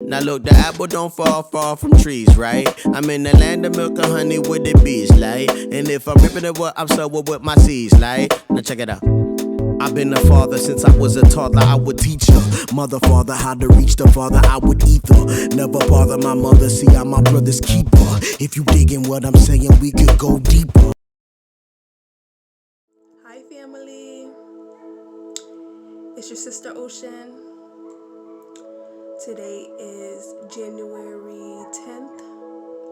Now look, the apple don't fall far from trees, right? I'm in the land of milk and honey with the bees, like. And if I'm ripping it what I'm sowing with my seeds, like. Now check it out. I've been a father since I was a toddler. I would teach the mother father how to reach the father. I would either never bother my mother. See, I'm my brother's keeper. If you digging what I'm saying, we could go deeper. Hi family, it's your sister Ocean. Today is January 10th.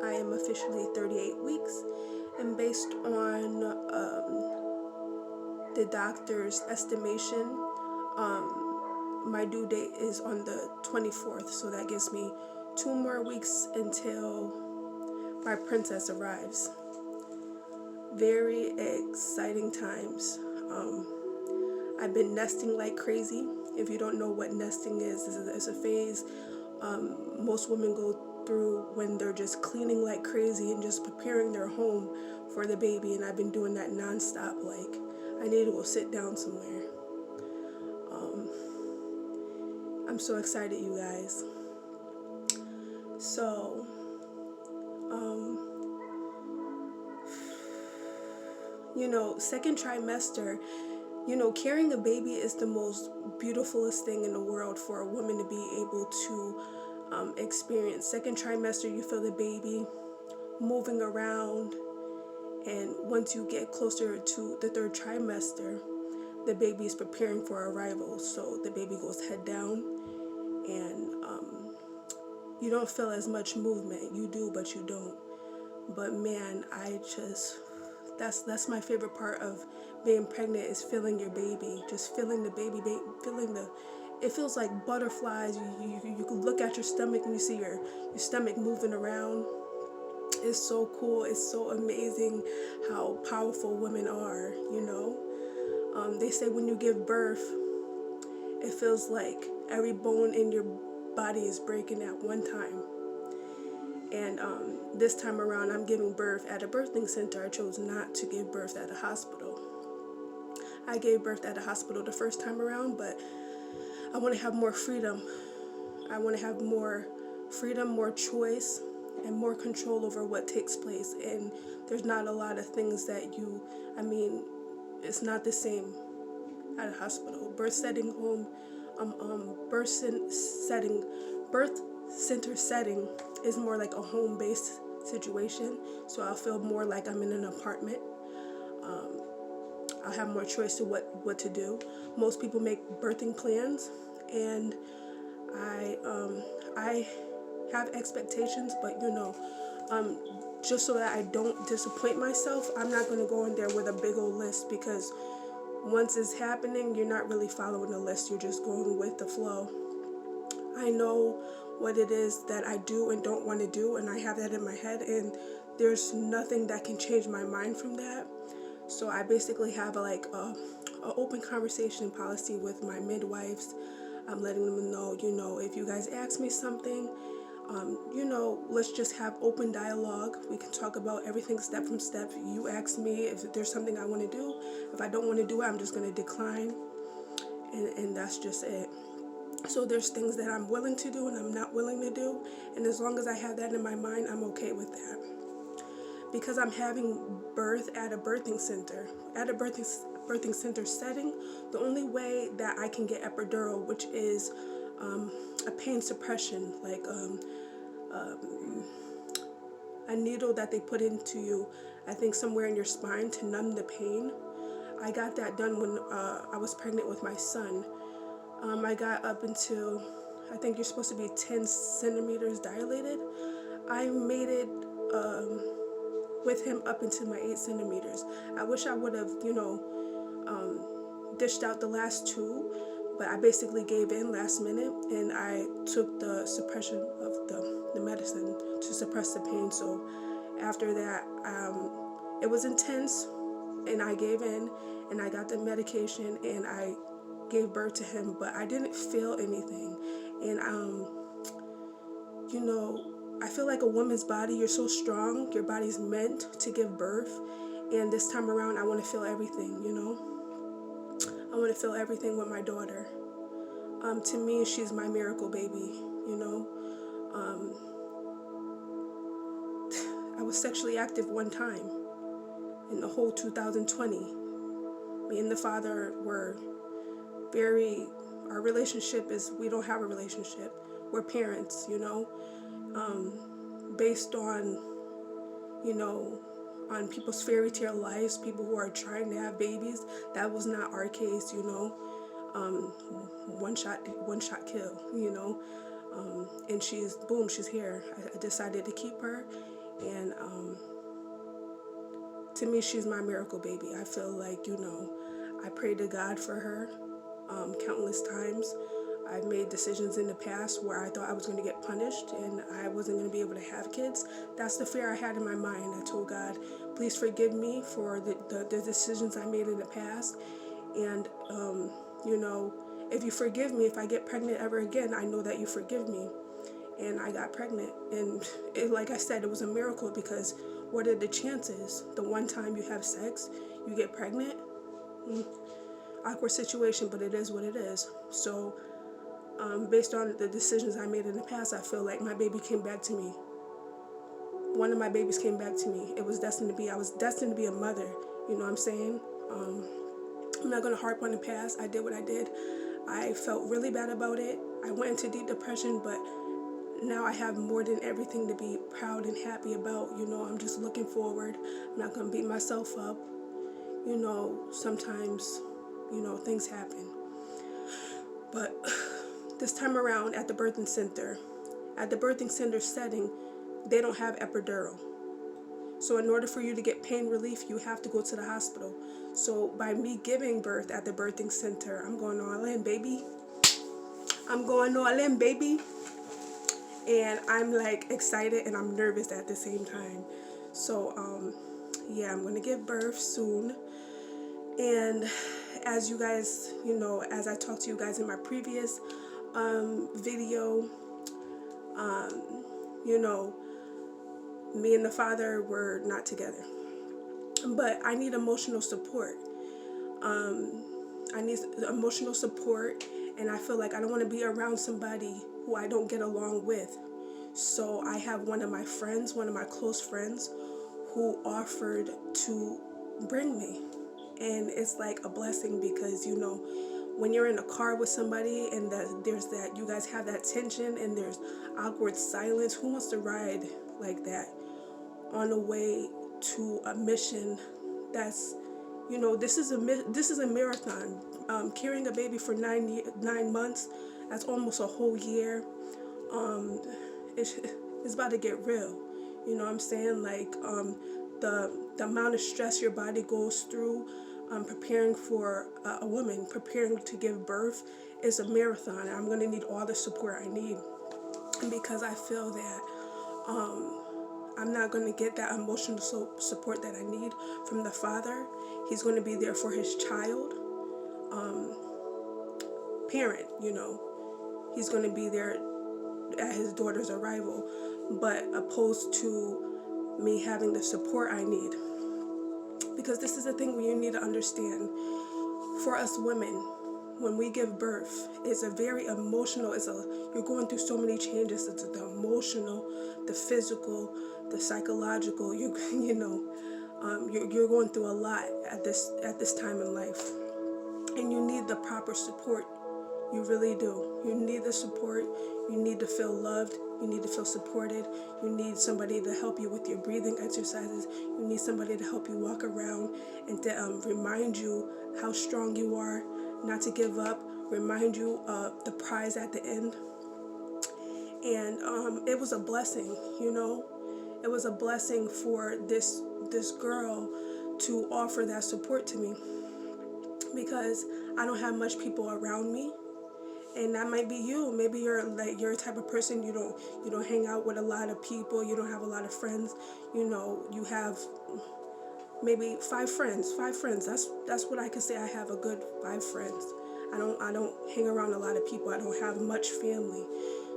I am officially 38 weeks, and based on the doctor's estimation, my due date is on the 24th, so that gives me 2 more weeks until my princess arrives. Very exciting times. I've been nesting like crazy. If you don't know what nesting is, it's a phase most women go through when they're just cleaning like crazy and just preparing their home for the baby. And I've been doing that nonstop. Like, I need to go sit down somewhere. I'm so excited, you guys. So, second trimester, carrying a baby is the most beautifulest thing in the world for a woman to be able to experience. Second trimester, you feel the baby moving around, and once you get closer to the third trimester, the baby is preparing for arrival. So the baby goes head down, and you don't feel as much movement. You do, but you don't. But man, that's my favorite part of being pregnant, is feeling your baby, just feeling the baby, it feels like butterflies. You can look at your stomach and you see your stomach moving around. It's so cool. It's so amazing how powerful women are, They say when you give birth, it feels like every bone in your body is breaking at one time. And this time around, I'm giving birth at a birthing center. I chose not to give birth at a hospital. I gave birth at a hospital the first time around, but I want to have more freedom. I want to have more freedom, more choice, and more control over what takes place. And there's not a lot of things that it's not the same at a hospital. Birth center setting is more like a home-based situation, so I'll feel more like I'm in an apartment. I'll have more choice to what to do. Most people make birthing plans, and I have expectations, but just so that I don't disappoint myself, I'm not going to go in there with a big old list, because once it's happening, you're not really following the list. You're just going with the flow. I know what it is that I do and don't want to do, and I have that in my head, and there's nothing that can change my mind from that. So I basically have a open conversation policy with my midwives. I'm letting them know, if you guys ask me something, let's just have open dialogue. We can talk about everything step from step. You ask me if there's something I want to do. If I don't want to do it, I'm just going to decline, and that's just it. So there's things that I'm willing to do and I'm not willing to do, and as long as I have that in my mind, I'm okay with that. Because I'm having birth at a birthing center, setting, the only way that I can get epidural, which is a pain suppression, like a needle that they put into you, I think somewhere in your spine to numb the pain. I got that done when I was pregnant with my son. I got up until, I think you're supposed to be 10 centimeters dilated. I made it with him up until my 8 centimeters. I wish I would have, dished out the last 2, but I basically gave in last minute, and I took the suppression of the medicine to suppress the pain. So after that, it was intense, and I gave in, and I got the medication, and I gave birth to him, but I didn't feel anything. And I feel like a woman's body, you're so strong, your body's meant to give birth, and this time around I want to feel everything. I want to feel everything with my daughter. To me, she's my miracle baby. I was sexually active one time in the whole 2020. Me and the father were our relationship is, we don't have a relationship. We're parents, based on, on people's fairy tale lives, people who are trying to have babies. That was not our case, one shot kill, and she's here. I decided to keep her, and to me, she's my miracle baby. I feel like, I prayed to God for her countless times. I've made decisions in the past where I thought I was going to get punished and I wasn't going to be able to have kids. That's the fear I had in my mind. I told God, please forgive me for the decisions I made in the past. And, if you forgive me, if I get pregnant ever again, I know that you forgive me. And I got pregnant. And like I said, it was a miracle, because what are the chances? The one time you have sex, you get pregnant? Awkward situation, but it is what it is. So, based on the decisions I made in the past, I feel like my baby came back to me. One of my babies came back to me. It was destined to be. I was destined to be a mother. You know what I'm saying? I'm not going to harp on the past. I did what I did. I felt really bad about it. I went into deep depression, but now I have more than everything to be proud and happy about. I'm just looking forward. I'm not going to beat myself up. Sometimes, things happen. But this time around at the birthing center setting, they don't have epidural. So in order for you to get pain relief, you have to go to the hospital. So by me giving birth at the birthing center, I'm going all in, baby. And I'm like excited and I'm nervous at the same time. So I'm going to give birth soon. And as you guys, as I talked to you guys in my previous video, me and the father were not together. But I need emotional support. I need emotional support, and I feel like I don't want to be around somebody who I don't get along with. So I have one of my close friends, who offered to bring me. And it's like a blessing, because when you're in a car with somebody and there's that, you guys have that tension and there's awkward silence, who wants to ride like that on the way to a mission that's, this is a marathon. Carrying a baby for 9 months, that's almost a whole year. It's about to get real. You know what I'm saying? Like the amount of stress your body goes through preparing for a woman, preparing to give birth, is a marathon. I'm going to need all the support I need, because I feel that I'm not going to get that emotional support that I need from the father. He's going to be there for his child, parent, He's going to be there at his daughter's arrival, but opposed to me having the support I need. Because this is the thing you need to understand. For us women, when we give birth, it's a very emotional, you're going through so many changes. It's the emotional, the physical, the psychological. You're going through a lot at this time in life, and you need the proper support. You really do. You need the support. You need to feel loved. You need to feel supported. You need somebody to help you with your breathing exercises. You need somebody to help you walk around and to remind you how strong you are, not to give up, remind you of the prize at the end. And it was a blessing, It was a blessing for this girl to offer that support to me, because I don't have much people around me. And that might be you. Maybe you're a type of person, you don't hang out with a lot of people, you don't have a lot of friends, you have maybe 5 friends. That's what I can say. I have a good 5 friends. I don't hang around a lot of people. I don't have much family.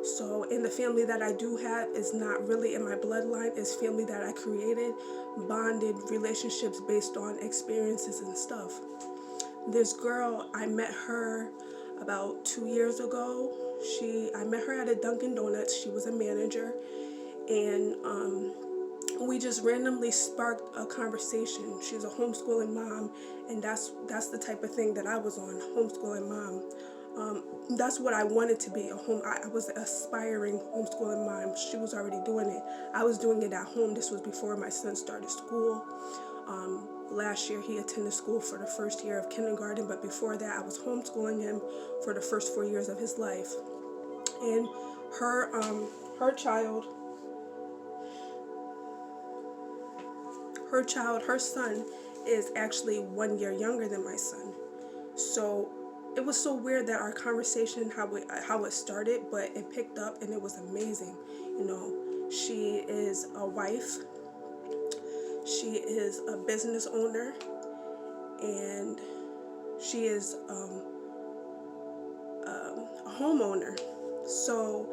So, in the family that I do have is not really in my bloodline. It's family that I created, bonded relationships based on experiences and stuff. This girl, I met her about 2 years ago. I met her at a Dunkin' Donuts. She was a manager, and we just randomly sparked a conversation. She's a homeschooling mom, and that's the type of thing that I was on, homeschooling mom. That's what I wanted to be, I was an aspiring homeschooling mom. She was already doing it. I was doing it at home. This was before my son started school. Last year he attended school for the first year of kindergarten, but before that I was homeschooling him for the first 4 years of his life. And her child, her son is actually 1 year younger than my son. So it was so weird that our conversation, how it started, but it picked up and it was amazing. You know, she is a wife, she is a business owner, and she is a homeowner. So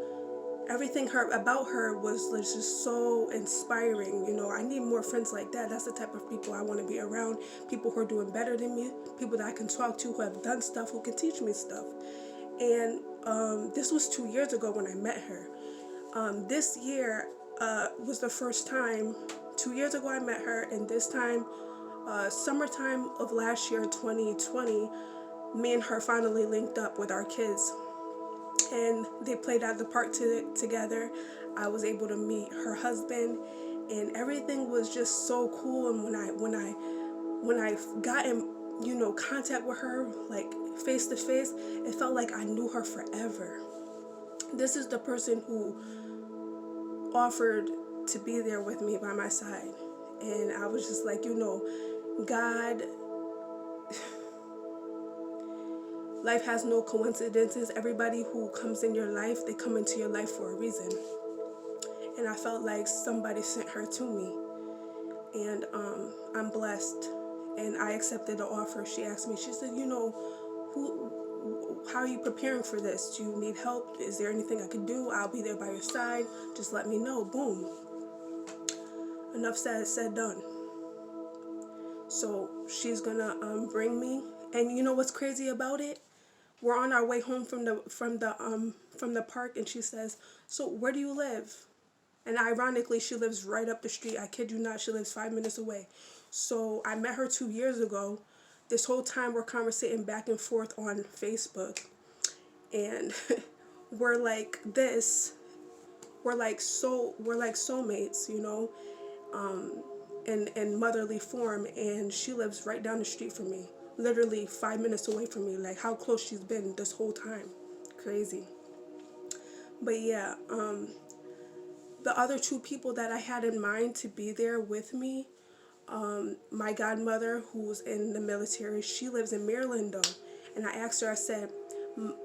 everything about her was just so inspiring. You know, I need more friends like that. That's the type of people I want to be around. People who are doing better than me, people that I can talk to, who have done stuff, who can teach me stuff. And this was 2 years ago when I met her. This year was the first time. 2 years ago I met her, and this time, summertime of last year, 2020, me and her finally linked up with our kids. And they played at the park together. I was able to meet her husband, and everything was just so cool. And when I got in, contact with her, like face to face, it felt like I knew her forever. This is the person who offered to be there with me by my side, and I was just like, God. Life has no coincidences. Everybody who comes in your life, they come into your life for a reason. And I felt like somebody sent her to me. And I'm blessed. And I accepted the offer. She asked me, she said, how are you preparing for this? Do you need help? Is there anything I can do? I'll be there by your side. Just let me know. Boom. Enough said, done. So she's gonna bring me. And you know what's crazy about it? We're on our way home from the park, and she says, "So where do you live?" And ironically, she lives right up the street. I kid you not, she lives 5 minutes away. So I met her 2 years ago. This whole time we're conversating back and forth on Facebook, and we're like this. We're like soulmates, in motherly form. And she lives right down the street from me. Literally 5 minutes away from me. Like how close she's been this whole time. Crazy. But yeah, the other two people that I had in mind to be there with me, my godmother, who's in the military, she lives in Maryland though. And I asked her, I said,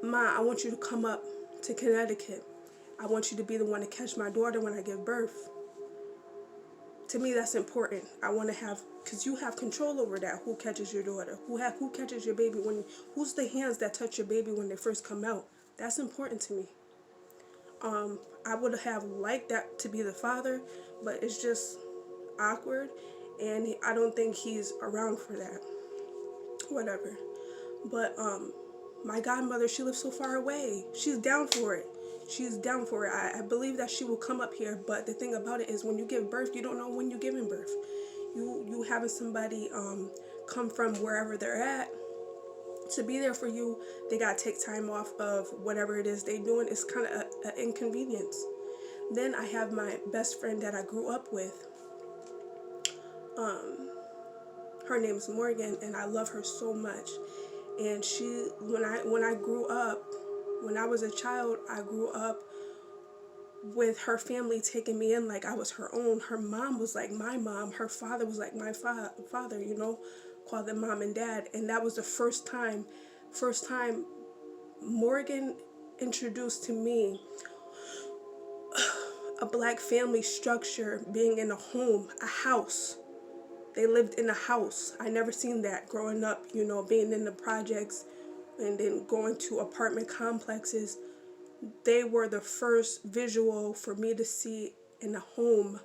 Ma, I want you to come up to Connecticut. I want you to be the one to catch my daughter when I give birth. To me, that's important. I want to have, because you have control over that. Who catches your daughter? Who catches your baby who's the hands that touch your baby when they first come out? That's important to me. I would have liked that to be the father, but it's just awkward, and I don't think he's around for that. Whatever. But my godmother, she lives so far away. She's down for it. I believe that she will come up here, but the thing about it is when you give birth, you don't know when you're giving birth. You having somebody come from wherever they're at to be there for you, they gotta take time off of whatever it is they doing. It's kind of an inconvenience. Then I have my best friend that I grew up with. Her name is Morgan, and I love her so much. And she, when I grew up, when I was a child, I grew up with her family taking me in like I was her own. Her mom was like my mom. Her father was like my father, called them mom and dad. And that was the first time Morgan introduced to me a black family structure, being in a home, a house. They lived in a house. I never seen that growing up, being in the projects and then going to apartment complexes. They were the first visual for me to see in a home.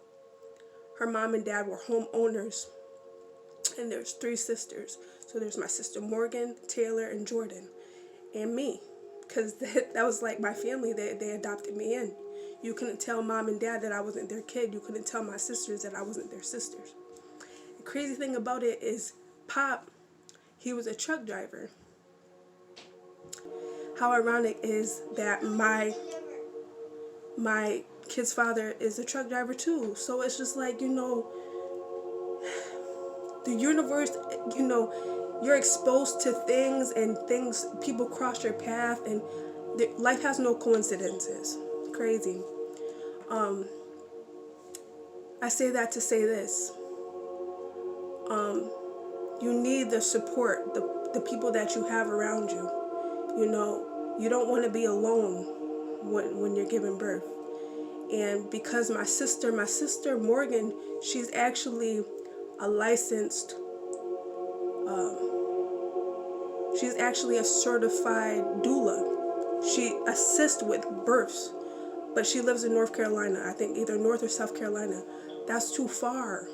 Her mom and dad were homeowners. And there's 3 sisters. So there's my sister Morgan, Taylor, and Jordan. And me. Because that was like my family. They adopted me in. You couldn't tell mom and dad that I wasn't their kid. You couldn't tell my sisters that I wasn't their sisters. The crazy thing about it is Pop, he was a truck driver. How ironic is that my kid's father is a truck driver too. So it's just like, you know, the universe, you know, you're exposed to things, and things, people cross your path, and life has no coincidences. Crazy. I say that to say this. You need the support, the people that you have around you. You know, you don't want to be alone when you're giving birth. And because my sister Morgan, she's actually a licensed, she's actually a certified doula. She assists with births, but she lives in North Carolina. I think either North or South Carolina. That's too far.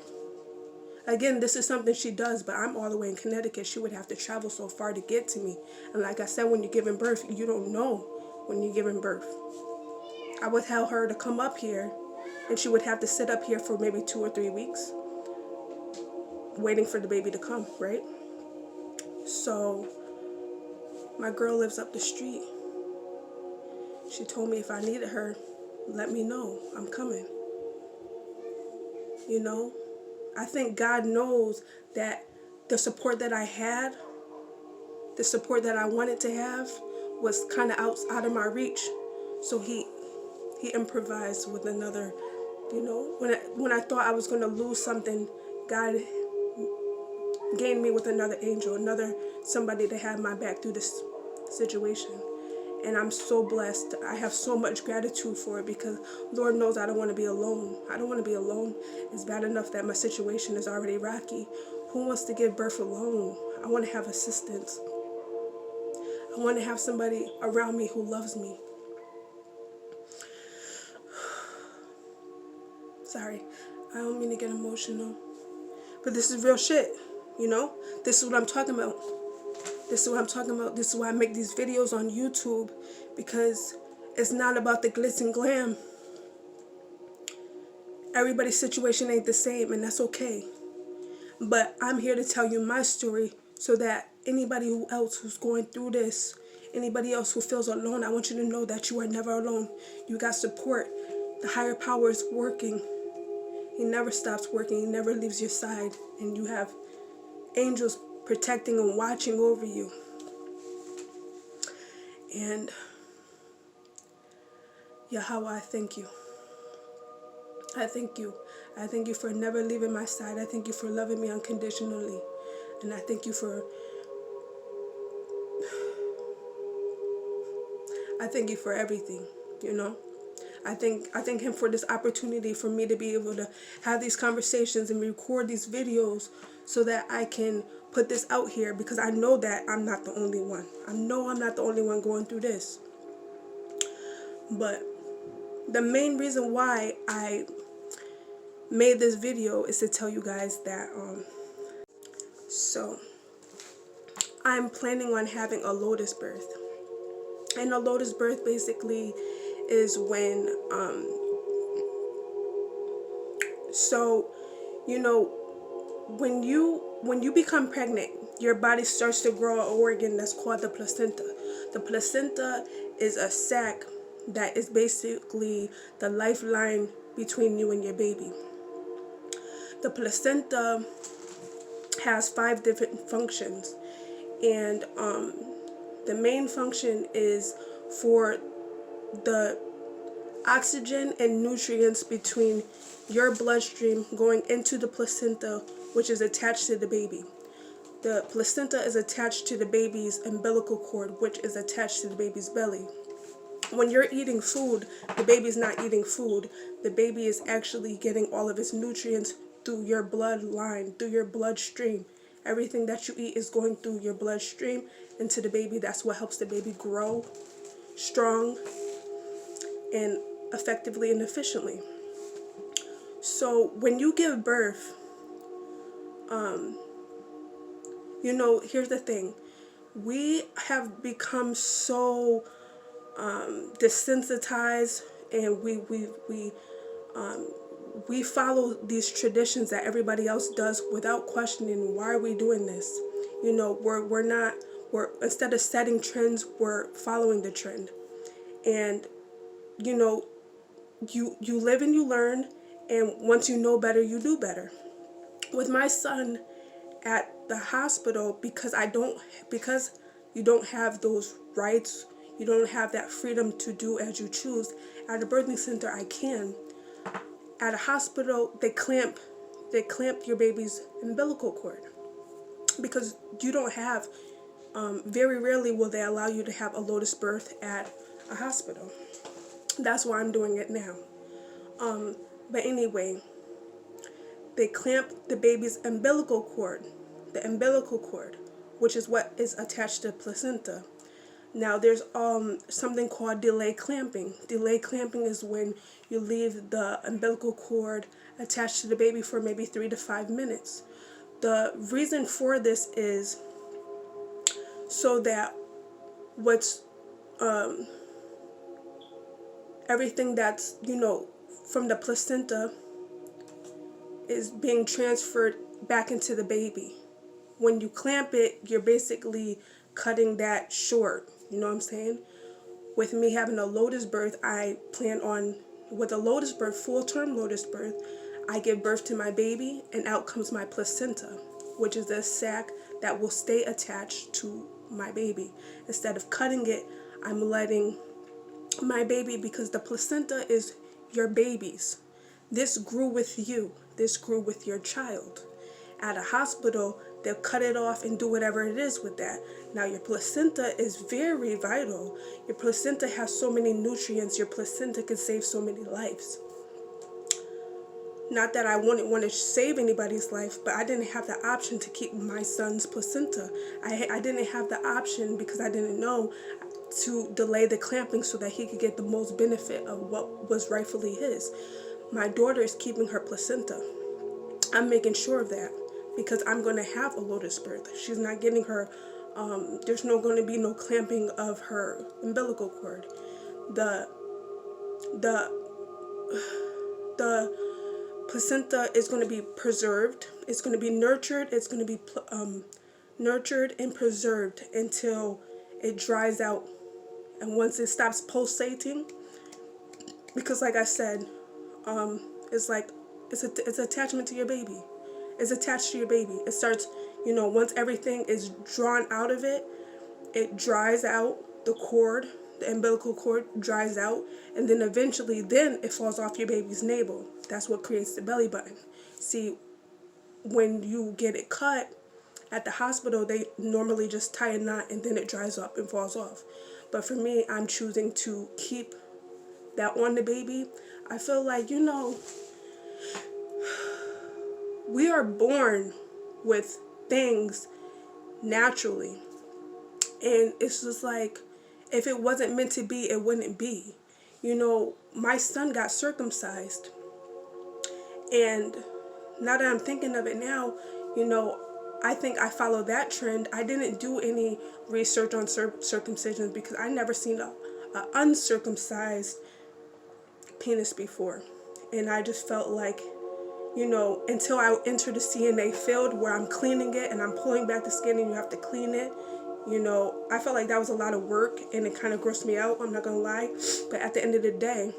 Again, this is something she does, but I'm all the way in Connecticut. She would have to travel so far to get to me. And like I said, when you're giving birth, you don't know when you're giving birth. I would tell her to come up here, and she would have to sit up here for maybe 2 or 3 weeks, waiting for the baby to come, right? So my girl lives up the street. She told me if I needed her, let me know. I'm coming. You know? I think God knows that the support that I had, the support that I wanted to have, was kind of out of my reach. So he improvised with another, you know, when I thought I was going to lose something, God gained me with another angel, somebody to have my back through this situation. And I'm so blessed. I have so much gratitude for it, because Lord knows I don't want to be alone. I don't want to be alone. It's bad enough that my situation is already rocky. Who wants to give birth alone? I want to have assistance. I want to have somebody around me who loves me. Sorry, I don't mean to get emotional, but this is real shit, you know? This is what I'm talking about. This is why I make these videos on YouTube, because it's not about the glitz and glam. Everybody's situation ain't the same, and that's okay. But I'm here to tell you my story, so that anybody else who's going through this, anybody else who feels alone, I want you to know that you are never alone. You got support. The higher power is working. He never stops working. He never leaves your side. And you have angels protecting and watching over you. And Yahweh, I thank you. I thank you. I thank you for never leaving my side. I thank you for loving me unconditionally. And I thank you for everything, you know. I thank him for this opportunity for me to be able to have these conversations and record these videos, so that I can put this out here, because I know that I'm not the only one. I know I'm not the only one going through this. But the main reason why I made this video is to tell you guys that so I'm planning on having a lotus birth. And a lotus birth basically is when so, you know, when you become pregnant, your body starts to grow an organ that's called the placenta. The placenta is a sac that is basically the lifeline between you and your baby. The placenta has 5 different functions, and the main function is for the oxygen and nutrients between your bloodstream going into the placenta, which is attached to the baby. The placenta is attached to the baby's umbilical cord, which is attached to the baby's belly. When you're eating food, the baby's not eating food. The baby is actually getting all of its nutrients through your bloodline, through your bloodstream. Everything that you eat is going through your bloodstream into the baby. That's what helps the baby grow strong and effectively and efficiently. So when you give birth, you know, here's the thing. We have become so desensitized and we follow these traditions that everybody else does without questioning, why are we doing this? You know, we're instead of setting trends, we're following the trend. And you know, you live and you learn, and once you know better, you do better. With my son at the hospital, because you don't have those rights, you don't have that freedom to do as you choose. At a birthing center, I can. At a hospital, they clamp your baby's umbilical cord, because you don't have, very rarely will they allow you to have a lotus birth at a hospital. That's why I'm doing it now. But anyway, they clamp the baby's umbilical cord, which is what is attached to the placenta. Now there's something called delay clamping. Delay clamping is when you leave the umbilical cord attached to the baby for maybe 3 to 5 minutes. The reason for this is so that what's everything that's, you know, from the placenta is being transferred back into the baby. When you clamp it, you're basically cutting that short. You know what I'm saying? With me having a lotus birth, I plan on, with a lotus birth, full-term lotus birth, I give birth to my baby, and out comes my placenta, which is a sac that will stay attached to my baby. Instead of cutting it, I'm letting my baby, because the placenta is your baby's. This grew with you. This grew with your child. At a hospital, they'll cut it off and do whatever it is with that. Now, your placenta is very vital. Your placenta has so many nutrients. Your placenta can save so many lives. Not that I wouldn't want to save anybody's life, but I didn't have the option to keep my son's placenta. I didn't have the option, because I didn't know, to delay the clamping so that he could get the most benefit of what was rightfully his. My daughter is keeping her placenta. I'm making sure of that, because I'm going to have a lotus birth. She's not getting her, there's going to be no clamping of her umbilical cord. The placenta is going to be preserved. It's going to be nurtured. It's going to be nurtured and preserved until it dries out. And once it stops pulsating, because like I said, it's like, it's attachment to your baby. It's attached to your baby. It starts, you know, once everything is drawn out of it, it dries out. The cord, the umbilical cord dries out, and then eventually it falls off your baby's navel. That's what creates the belly button. See, when you get it cut at the hospital, they normally just tie a knot and then it dries up and falls off. But for me, I'm choosing to keep that on the baby. I feel like, you know, we are born with things naturally. And it's just like, if it wasn't meant to be, it wouldn't be. You know, my son got circumcised. And now that I'm thinking of it now, you know, I think I follow that trend. I didn't do any research on circumcisions, because I never seen a uncircumcised penis before. And I just felt like, you know, until I entered the CNA field where I'm cleaning it and I'm pulling back the skin and you have to clean it, you know, I felt like that was a lot of work, and it kind of grossed me out, I'm not gonna lie. But at the end of the day,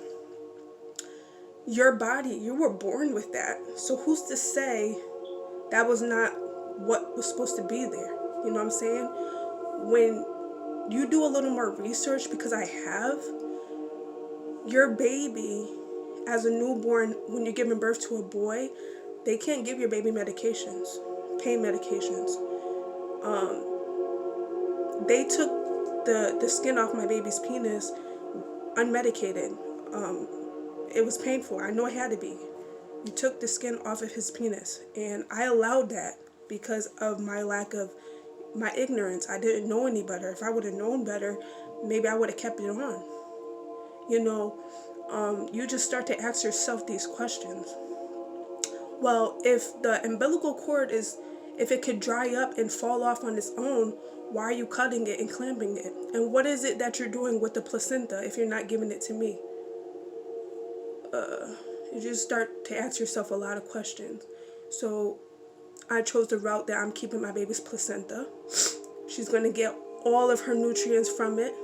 your body, you were born with that. So who's to say that was not what was supposed to be there? You know what I'm saying? When you do a little more research, because I have, your baby, as a newborn, when you're giving birth to a boy, they can't give your baby medications, pain medications. They took the skin off my baby's penis unmedicated. It was painful. I know it had to be. You took the skin off of his penis, and I allowed that because of my ignorance. I didn't know any better. If I would have known better, maybe I would have kept it on. You know, you just start to ask yourself these questions. Well, if the umbilical cord if it could dry up and fall off on its own, why are you cutting it and clamping it? And what is it that you're doing with the placenta if you're not giving it to me? you just start to ask yourself a lot of questions. So I chose the route that I'm keeping my baby's placenta. She's going to get all of her nutrients from it.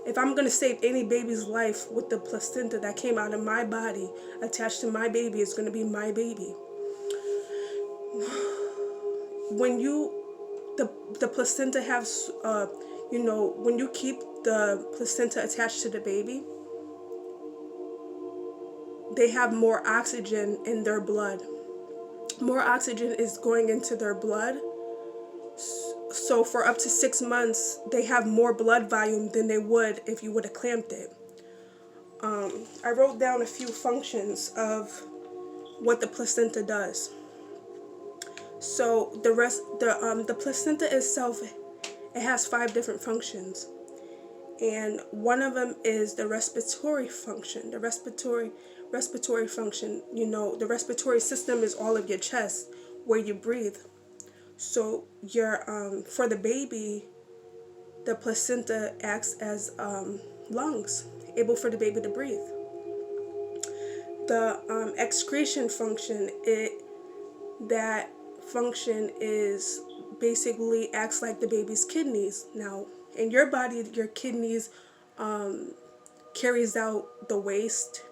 If I'm going to save any baby's life with the placenta that came out of my body attached to my baby, it's going to be my baby. When the placenta has, when you keep the placenta attached to the baby, they have more oxygen in their blood. More oxygen is going into their blood. So for up to 6 months, they have more blood volume than they would if you would have clamped it. I wrote down a few functions of what the placenta does. So the placenta itself, it has 5 different functions, and one of them is the respiratory function. The respiratory function, the respiratory system is all of your chest where you breathe. So for the baby, the placenta acts as lungs, able for the baby to breathe. The excretion function, that function is basically acts like the baby's kidneys. Now, in your body, your kidneys carries out the waste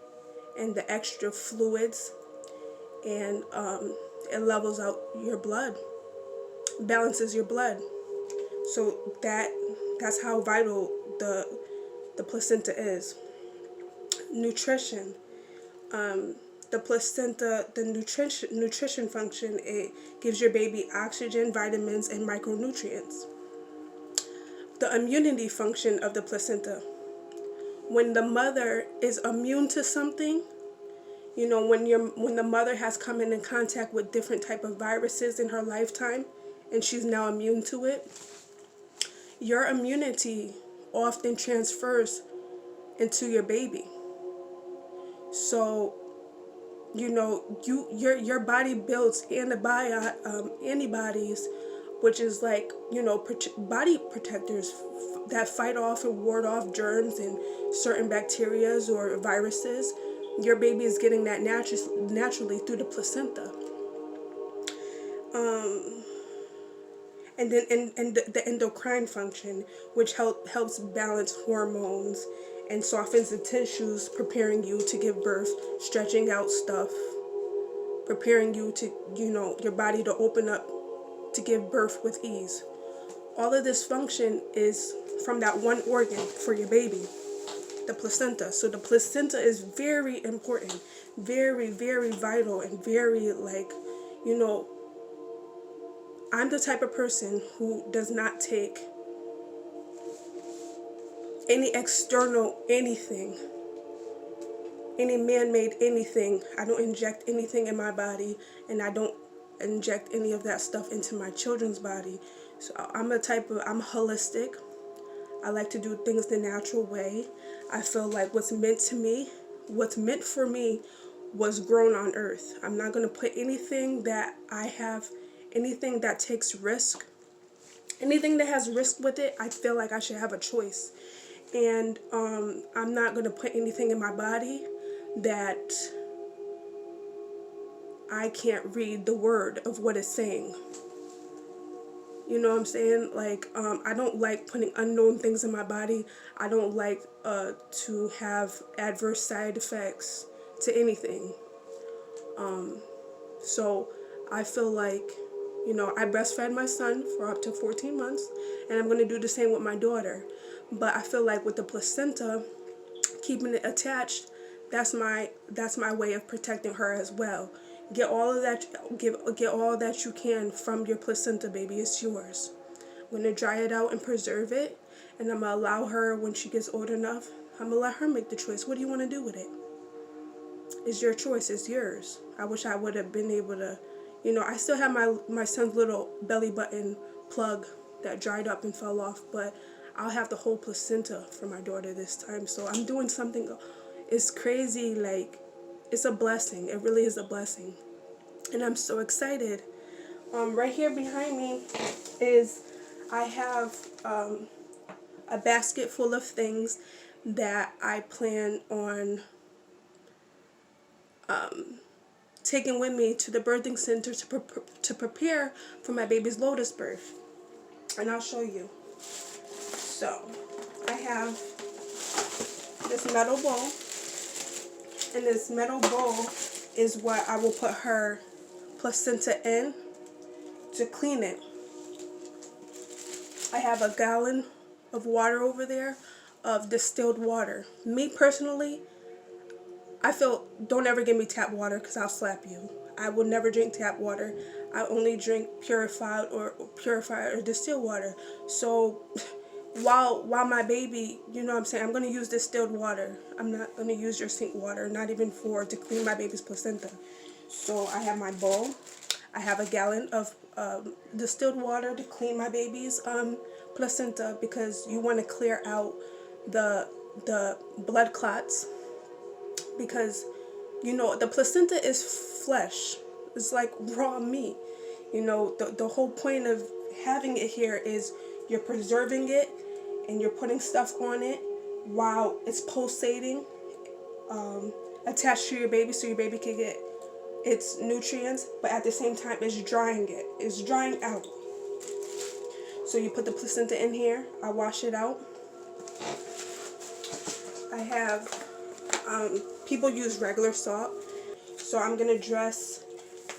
and the extra fluids, and it levels out your blood, balances your blood. So that's how vital the placenta is. Nutrition. The placenta, the nutrition function, it gives your baby oxygen, vitamins, and micronutrients. The immunity function of the placenta. When the mother is immune to something, when the mother has come in contact with different type of viruses in her lifetime, and she's now immune to it, your immunity often transfers into your baby. So, your body builds antibodies, which is like, body protectors that fight off and ward off germs and certain bacterias or viruses. Your baby is getting that naturally through the placenta. And then the endocrine function, which helps balance hormones and softens the tissues, preparing you to give birth, stretching out stuff, preparing you to, your body to open up to give birth with ease. All of this function is from that one organ for your baby, the placenta. So the placenta is very important, very, very vital, and very, I'm the type of person who does not take any external anything, any man-made anything. I don't inject anything in my body, and I don't inject any of that stuff into my children's body. So I'm holistic. I like to do things the natural way. I feel like what's meant for me was grown on earth. I'm not going to put anything that I have, anything that takes risk, anything that has risk with it, I feel like I should have a choice. And I'm not going to put anything in my body that I can't read the word of what it's saying. You know what I'm saying? I don't like putting unknown things in my body. I don't like to have adverse side effects to anything. So I feel like, I breastfed my son for up to 14 months, and I'm going to do the same with my daughter. But I feel like with the placenta, keeping it attached, that's my way of protecting her as well. Get all of that, get all that you can from your placenta, baby. It's yours. I'm going to dry it out and preserve it, and I'm going to allow her, when she gets old enough, I'm going to let her make the choice. What do you want to do with it? It's your choice. It's yours. I wish I would have been able to, I still have my son's little belly button plug that dried up and fell off, but I'll have the whole placenta for my daughter this time. So I'm doing something, it's crazy, it's a blessing. It really is a blessing. And I'm so excited. Right here behind me I have a basket full of things that I plan on taken with me to the birthing center to prepare for my baby's lotus birth. And I'll show you. So, I have this metal bowl. And this metal bowl is what I will put her placenta in to clean it. I have a gallon of water over there, of distilled water. Me personally, I feel, don't ever give me tap water because I'll slap you. I will never drink tap water. I only drink purified or distilled water. So while my baby, you know what I'm saying, I'm going to use distilled water. I'm not going to use your sink water, not even to clean my baby's placenta. So I have my bowl. I have a gallon of distilled water to clean my baby's placenta, because you want to clear out the blood clots, because you know the placenta is flesh. It's like raw meat. You know, the whole point of having it here is you're preserving it and you're putting stuff on it while it's pulsating, attached to your baby, so your baby can get its nutrients, but at the same time it's drying it. It's drying out. So you put the placenta in here. I wash it out. I have, people use regular salt. So I'm going to dress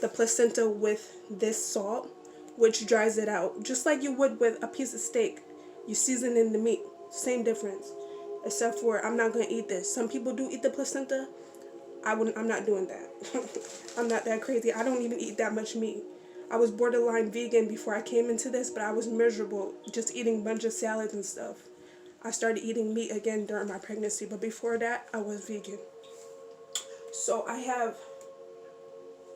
the placenta with this salt, which dries it out. Just like you would with a piece of steak. You season in the meat. Same difference. Except for I'm not going to eat this. Some people do eat the placenta. I'm not doing that. I'm not that crazy. I don't even eat that much meat. I was borderline vegan before I came into this, but I was miserable just eating a bunch of salads and stuff. I started eating meat again during my pregnancy, but before that, I was vegan. So I have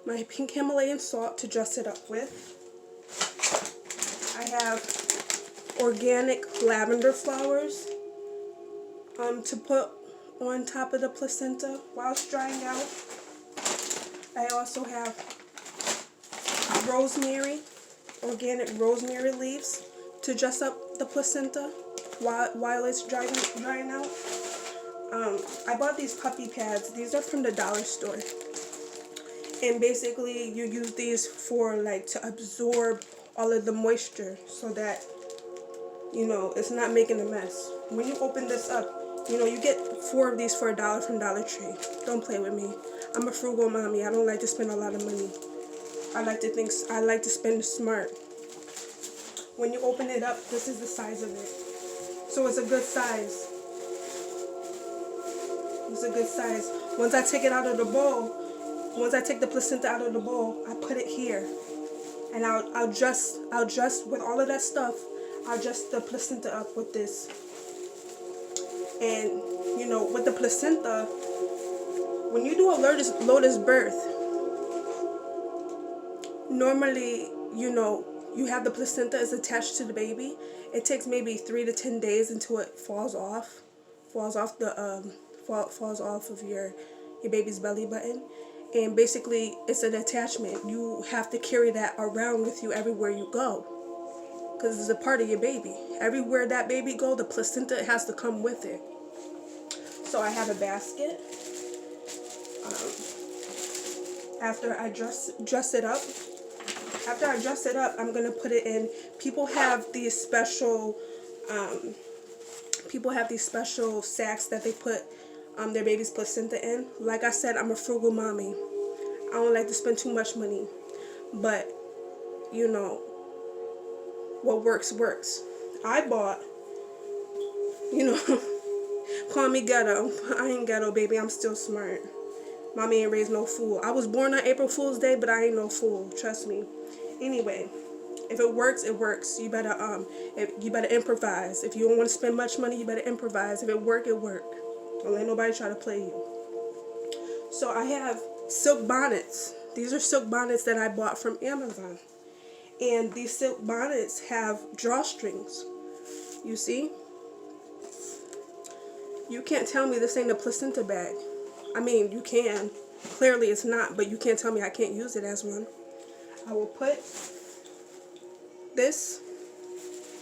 my pink Himalayan salt to dress it up with. I have organic lavender flowers to put on top of the placenta while it's drying out. I also have rosemary, organic rosemary leaves to dress up the placenta while it's drying out. I bought these puppy pads. These are from the dollar store. And basically you use these for like to absorb all of the moisture so that, you know, it's not making a mess. When you open this up, you know, you get 4 of these for $1 from Dollar Tree. Don't play with me. I'm a frugal mommy. I don't like to spend a lot of money. I like to spend smart. When you open it up, this is the size of it. So it's a good size. It's a good size. Once I take it out of the bowl, once I take the placenta out of the bowl, I put it here. And I'll just with all of that stuff, I'll adjust the placenta up with this. And, you know, with the placenta, when you do a lotus birth, normally, you know, you have the placenta is attached to the baby. It takes maybe 3 to 10 days until it falls off of your baby's belly button. And basically, it's an attachment. You have to carry that around with you everywhere you go, because it's a part of your baby. Everywhere that baby go, the placenta has to come with it. So I have a basket. After I dress it up, I'm gonna put it in. People have these special sacks that they put their baby's placenta in. Like I said, I'm a frugal mommy. I don't like to spend too much money, but you know, what works works. I bought, you know, call me ghetto. I ain't ghetto, baby. I'm still smart. Mommy ain't raised no fool. I was born on April Fool's Day, but I ain't no fool. Trust me. Anyway, if it works, it works. You better improvise. If you don't want to spend much money, you better improvise. If it work, it work. Don't let nobody try to play you. So I have silk bonnets. These are silk bonnets that I bought from Amazon. And these silk bonnets have drawstrings. You see? You can't tell me this ain't a placenta bag. I mean, you can. Clearly it's not, but you can't tell me I can't use it as one. I will put this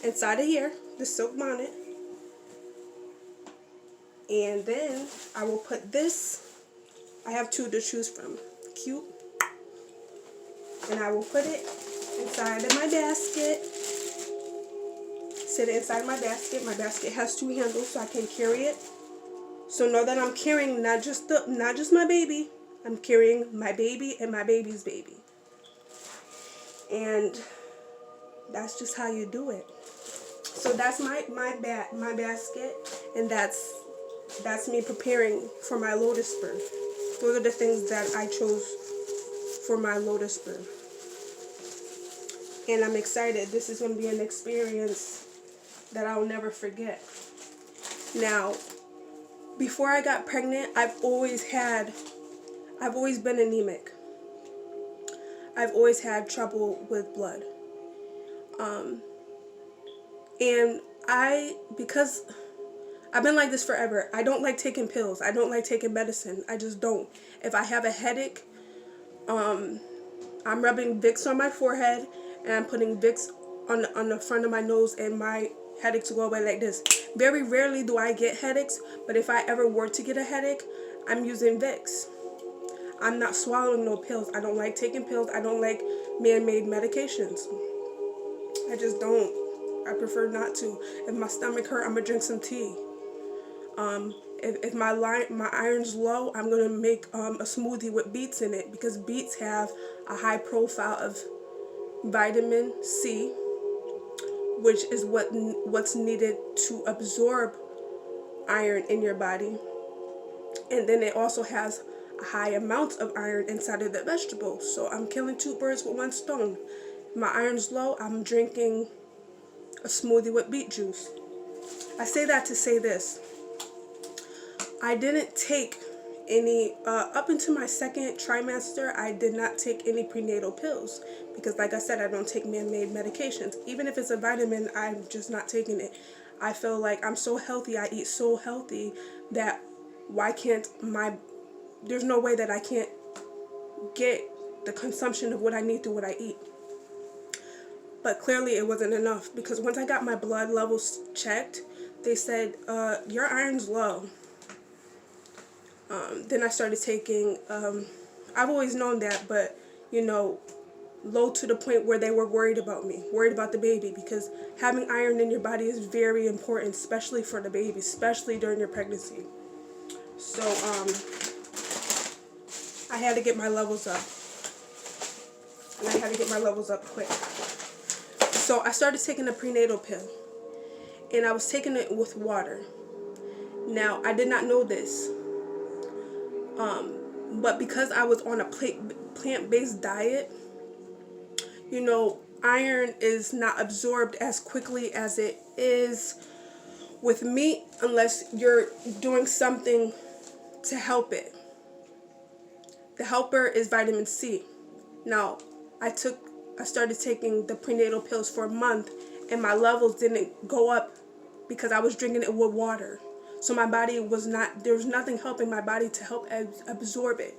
inside of here, the silk bonnet. And then I will put this I have two to choose from. Cute. And I will put it inside of my basket. Sit it inside my basket. My basket has two handles so I can carry it. So know that I'm carrying not just my baby. I'm carrying my baby and my baby's baby. And that's just how you do it. So that's my basket, and that's me preparing for my lotus birth. Those are the things that I chose for my lotus birth. And I'm excited. This is going to be an experience that I'll never forget. Now, before I got pregnant, I've always been anemic. I've always had trouble with blood. And because I've been like this forever, I don't like taking pills. I don't like taking medicine. I just don't. If I have a headache, I'm rubbing Vicks on my forehead, and I'm putting Vicks on the front of my nose, and my headaches go away like this. Very rarely do I get headaches, but if I ever were to get a headache, I'm using Vicks. I'm not swallowing no pills. I don't like taking pills. I don't like man-made medications. I just don't. I prefer not to. If my stomach hurt, I'm gonna drink some tea. If my iron's low, I'm gonna make a smoothie with beets in it, because beets have a high profile of vitamin C, which is what's needed to absorb iron in your body. And then it also has a high amount of iron inside of the vegetable. So I'm killing two birds with one stone. If my iron's low, I'm drinking a smoothie with beet juice. I say that to say this. I didn't take any, up until my second trimester, I did not take any prenatal pills. Because like I said, I don't take man-made medications. Even if it's a vitamin, I'm just not taking it. I feel like I'm so healthy, I eat so healthy, that there's no way that I can't get the consumption of what I need through what I eat. But clearly it wasn't enough, because once I got my blood levels checked, they said, your iron's low. Then I started taking, I've always known that, but, low to the point where they were worried about me, worried about the baby, because having iron in your body is very important, especially for the baby, especially during your pregnancy. So, I had to get my levels up. And I had to get my levels up quick. So I started taking a prenatal pill, and I was taking it with water. Now, I did not know this, but because I was on a plant-based diet, iron is not absorbed as quickly as it is with meat, unless you're doing something to help it. The helper is vitamin C. Now, I started taking the prenatal pills for a month, and my levels didn't go up because I was drinking it with water. So my body there was nothing helping my body to help absorb it.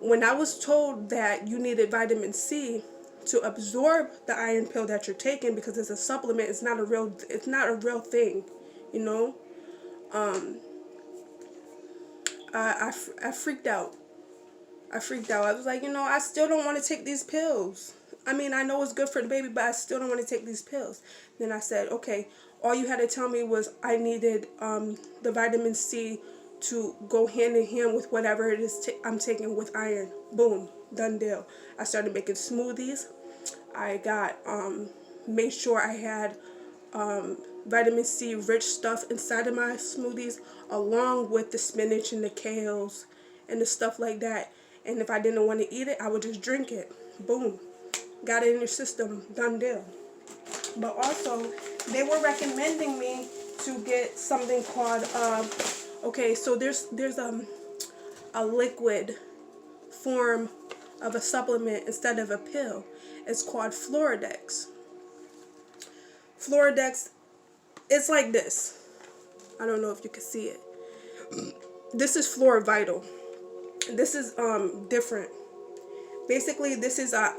When I was told that you needed vitamin C to absorb the iron pill that you're taking, because it's a supplement, it's not a real thing, I freaked out. I was like, I still don't want to take these pills. I mean, I know it's good for the baby, but I still don't want to take these pills. Then I said, okay, all you had to tell me was I needed the vitamin C to go hand in hand with whatever it is I'm taking with iron. Boom, done deal. I started making smoothies. I got, made sure I had vitamin C rich stuff inside of my smoothies, along with the spinach and the kales and the stuff like that. And if I didn't want to eat it, I would just drink it. Boom. Got it in your system. Done deal. But also, they were recommending me to get something called, so there's a liquid form of a supplement instead of a pill. It's called Floridex. Floridex, it's like this. I don't know if you can see it. This is Florivital. This is different. Basically, this is a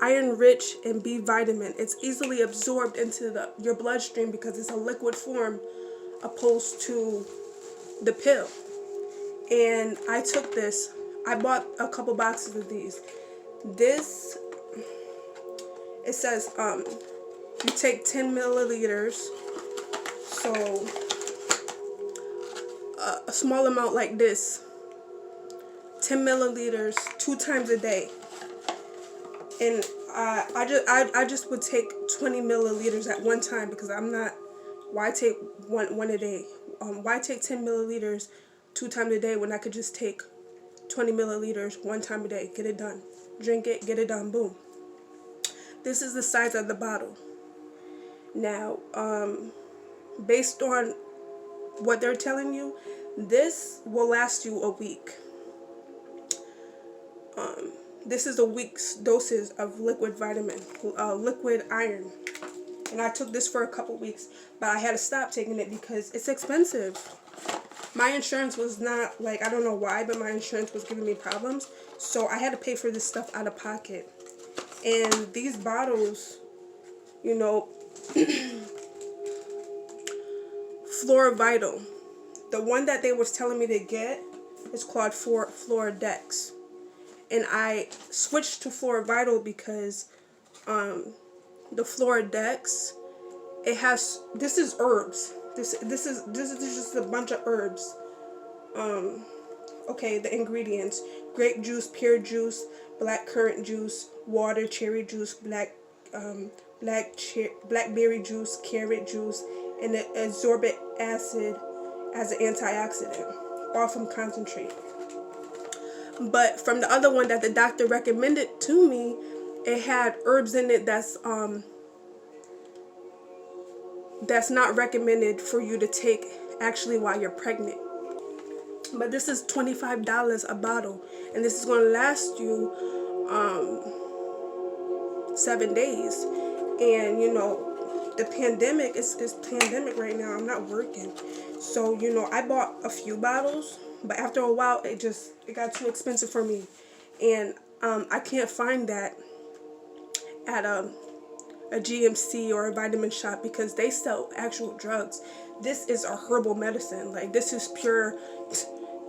iron-rich and B vitamin. It's easily absorbed into your bloodstream because it's a liquid form, opposed to the pill. And I took this. I bought a couple boxes of these. This, it says you take 10 milliliters. So a small amount like this, 10 milliliters 2 times a day. And I just would take 20 milliliters at one time, because I'm not, why take one a day? Why take 10 milliliters 2 times a day when I could just take 20 milliliters 1 time a day? Get it done. Drink it, get it done, boom. This is the size of the bottle. Now, based on what they're telling you, this will last you a week. This is a week's doses of liquid vitamin, liquid iron. And I took this for a couple weeks, but I had to stop taking it because it's expensive. My insurance was not, like, I don't know why, but my insurance was giving me problems. So I had to pay for this stuff out of pocket. And these bottles, you know, Flora-Vital. The one that they was telling me to get is called Flora-Dex. And I switched to Flora-Vital because the Flora-Dex, it has, this is herbs. This is just a bunch of herbs. Okay, the ingredients: grape juice, pear juice, black currant juice, water, cherry juice, blackberry juice, carrot juice, and the ascorbic acid as an antioxidant, all from concentrate. But from the other one that the doctor recommended to me, it had herbs in it that's not recommended for you to take actually while you're pregnant. But this is $25 a bottle, and this is going to last you 7 days. And you know, the pandemic is pandemic right now. I'm not working, so you know, I bought a few bottles, but after a while it got too expensive for me, and I can't find that at a GMC or a vitamin shop because they sell actual drugs. This is a herbal medicine. Like, this is pure,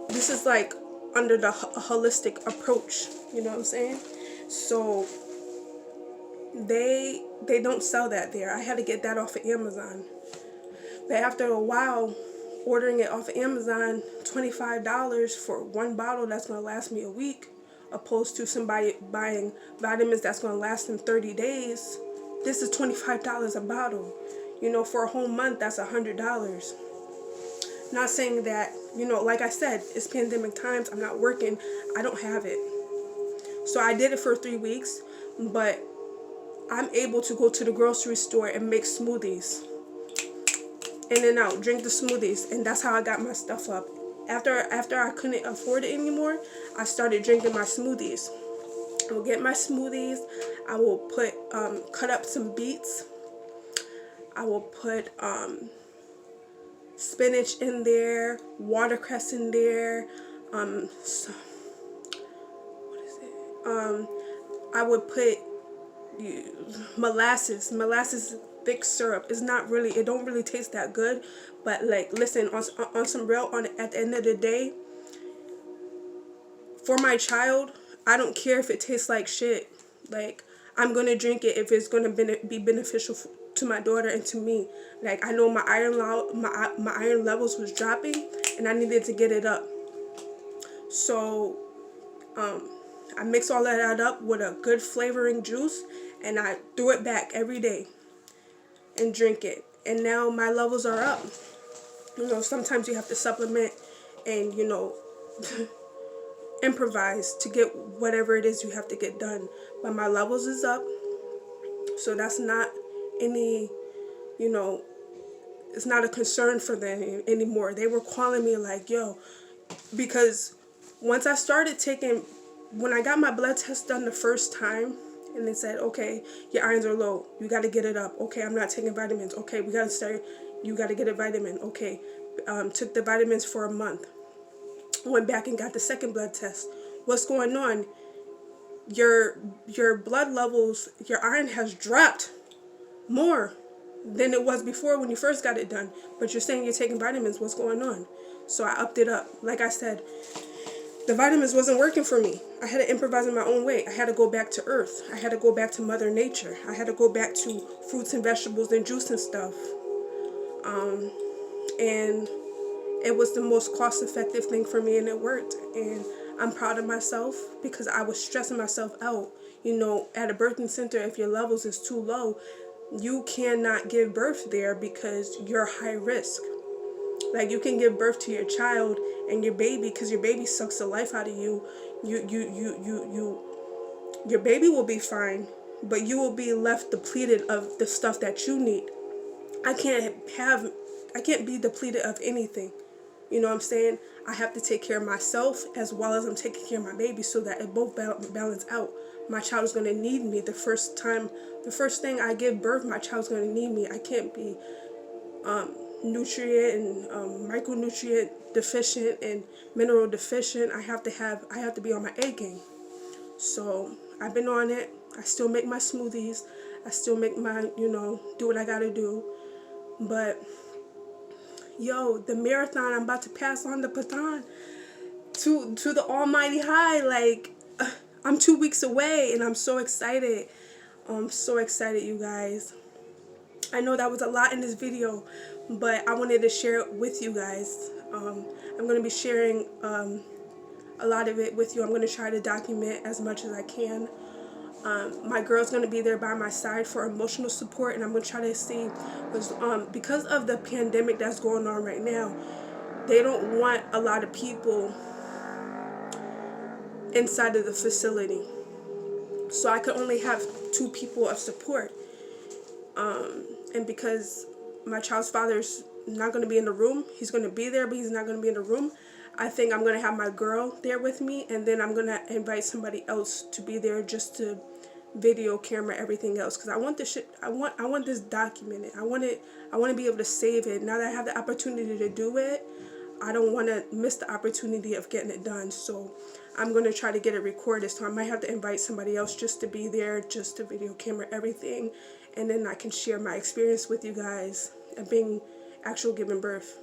this is like under the holistic approach, you know what I'm saying? So they don't sell that there. I had to get that off of Amazon. But after a while, ordering it off of Amazon, $25 for one bottle that's going to last me a week, opposed to somebody buying vitamins that's going to last them 30 days. This is $25 a bottle. You know, for a whole month, that's $100. Not saying that, you know, like I said, it's pandemic times. I'm not working. I don't have it. So I did it for 3 weeks, but I'm able to go to the grocery store and make smoothies. In and out, drink the smoothies, and that's how I got my stuff up. After I couldn't afford it anymore, I started drinking my smoothies. I will get my smoothies. I will put cut up some beets. I will put spinach in there, watercress in there. I would put molasses thick syrup. It's not really, it don't really taste that good, but like, listen, on some real, at the end of the day, for my child, I don't care if it tastes like shit. Like, I'm gonna drink it if it's gonna be beneficial to my daughter and to me. Like, I know my iron levels was dropping, and I needed to get it up. So I mix all of that up with a good flavoring juice, and I threw it back every day and drink it. And now my levels are up. You know, sometimes you have to supplement and, you know, improvise to get whatever it is you have to get done. But my levels is up, so that's not any, you know, it's not a concern for them anymore. They were calling me like, yo, because once I started taking, when I got my blood test done the first time, and they said, okay, your irons are low, you got to get it up. Okay, I'm not taking vitamins. Okay, we got to start, you got to get a vitamin. Okay, took the vitamins for a month. Went back and got the second blood test. What's going on? Your blood levels, your iron has dropped more than it was before when you first got it done. But you're saying you're taking vitamins. What's going on? So I upped it up. Like I said, the vitamins wasn't working for me. I had to improvise in my own way. I had to go back to earth. I had to go back to Mother Nature. I had to go back to fruits and vegetables and juice and stuff. And it was the most cost-effective thing for me, and it worked. And I'm proud of myself because I was stressing myself out. You know, at a birthing center, if your levels is too low, you cannot give birth there because you're high risk. Like, you can give birth to your child and your baby, because your baby sucks the life out of you. Your baby will be fine, but you will be left depleted of the stuff that you need. I can't be depleted of anything. You know what I'm saying? I have to take care of myself as well as I'm taking care of my baby, so that it both balance out. My child is going to need me the first thing I give birth. My child's going to need me. I can't be nutrient and micronutrient deficient and mineral deficient. I have to be on my A game. So I've been on it. I still make my smoothies. I still make my, do what I gotta do. But yo, the marathon, I'm about to pass on the baton to the almighty high. Like, I'm 2 weeks away, and I'm so excited. I'm so excited, you guys. I know that was a lot in this video, but I wanted to share it with you guys. I'm going to be sharing a lot of it with you. I'm going to try to document as much as I can. My girl's going to be there by my side for emotional support, and I'm going to try to see, because of the pandemic that's going on right now, they don't want a lot of people inside of the facility. So I could only have 2 people of support. And because my child's father's not going to be in the room, he's going to be there, but he's not going to be in the room, I think I'm going to have my girl there with me, and then I'm going to invite somebody else to be there just to video camera everything else, because I want this shit, I want this documented. I want to be able to save it. Now that I have the opportunity to do it, I don't want to miss the opportunity of getting it done. So I'm going to try to get it recorded. So I might have to invite somebody else just to be there, just to video camera everything, and then I can share my experience with you guys of being giving birth.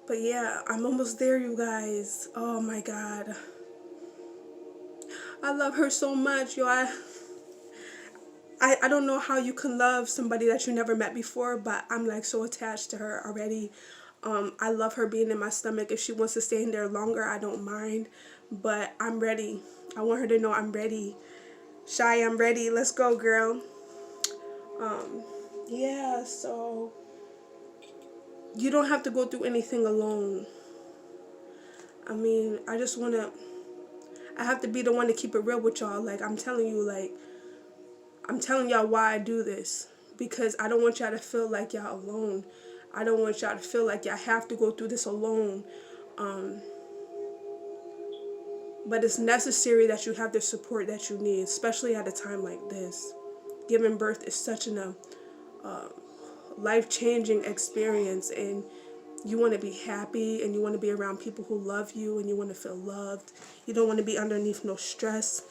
But yeah, I'm almost there, you guys. Oh my God, I love her so much, yo. I don't know how you can love somebody that you never met before, but I'm like so attached to her already. I love her being in my stomach. If she wants to stay in there longer, I don't mind, but I'm ready. I want her to know I'm ready. Shy, I'm ready. Let's go, girl. Yeah, so you don't have to go through anything alone. I mean, I have to be the one to keep it real with y'all. Like, I'm telling y'all why I do this, because I don't want y'all to feel like y'all alone. I don't want y'all to feel like y'all have to go through this alone. But it's necessary that you have the support that you need, especially at a time like this. Giving birth is such a life-changing experience, and you want to be happy, and you want to be around people who love you, and you want to feel loved. You don't want to be underneath no stress.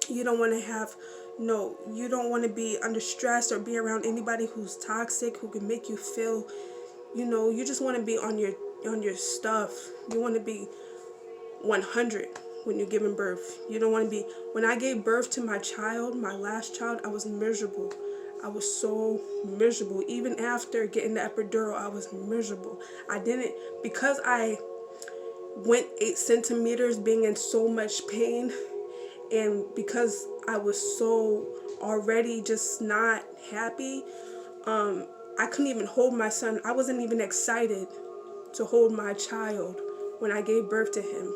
You don't want to be under stress or be around anybody who's toxic, who can make you feel, you just want to be on your stuff. You want to be 100 when you're giving birth. You don't want to be, when I gave birth to my last child, I was miserable. I was so miserable. Even after getting the epidural, I was miserable. Because I went 8 centimeters being in so much pain, and because I was so already just not happy, I couldn't even hold my son. I wasn't even excited to hold my child when I gave birth to him,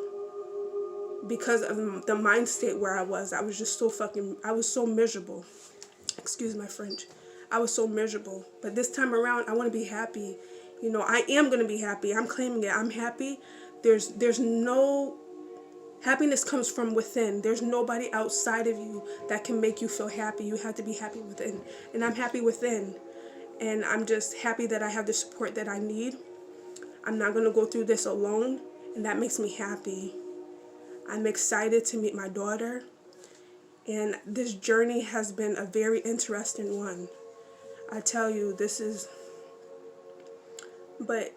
because of the mind state where I was. I was just I was so miserable. Excuse my French. I was so miserable. But this time around, I want to be happy. I am going to be happy. I'm claiming it. I'm happy. There's no... Happiness comes from within. There's nobody outside of you that can make you feel happy. You have to be happy within. And I'm happy within. And I'm just happy that I have the support that I need. I'm not going to go through this alone. And that makes me happy. I'm excited to meet my daughter. And this journey has been a very interesting one. I tell you, but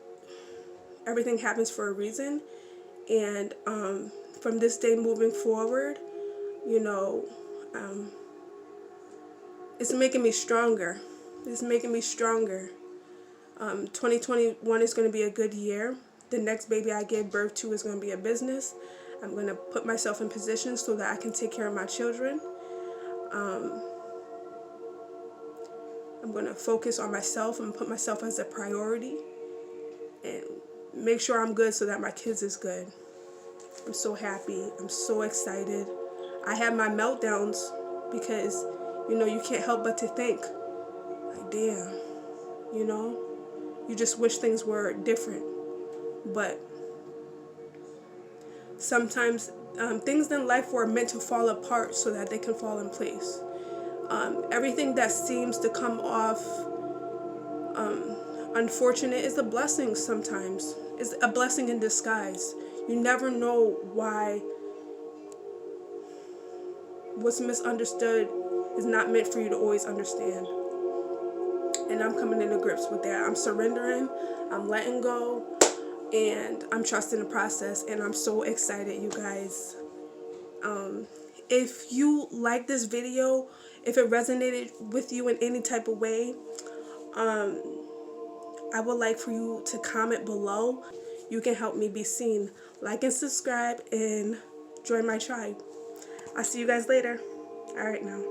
everything happens for a reason. And from this day moving forward, you know, it's making me stronger. It's making me stronger. 2021 is going to be a good year. The next baby I give birth to is going to be a business. I'm going to put myself in position so that I can take care of my children. I'm going to focus on myself and put myself as a priority and make sure I'm good so that my kids is good. I'm so happy. I'm so excited. I have my meltdowns because, you know, you can't help but to think, like, damn, you know, you just wish things were different. But sometimes things in life were meant to fall apart so that they can fall in place. Everything that seems to come off unfortunate is a blessing sometimes. It's a blessing in disguise. You never know why what's misunderstood is not meant for you to always understand. And I'm coming into grips with that. I'm surrendering, I'm letting go, and I'm trusting the process, and I'm so excited, you guys. If you like this video, if it resonated with you in any type of way, I would like for you to comment below. You can help me be seen. Like and subscribe and join my tribe. I'll see you guys later. All right now.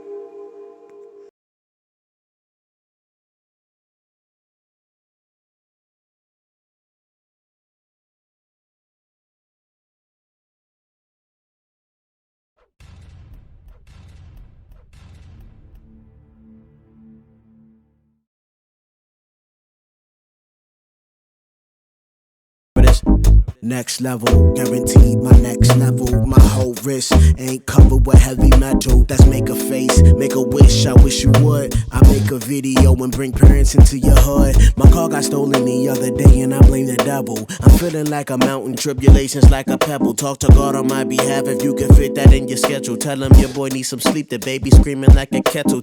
Next level, guaranteed my next level. My whole wrist ain't covered with heavy metal. That's make a face, make a wish, I wish you would. I make a video and bring parents into your hood. My car got stolen the other day and I blame the devil. I'm feeling like a mountain, tribulations like a pebble. Talk to God on my behalf if you can fit that in your schedule. Tell him your boy needs some sleep, the baby screaming like a kettle.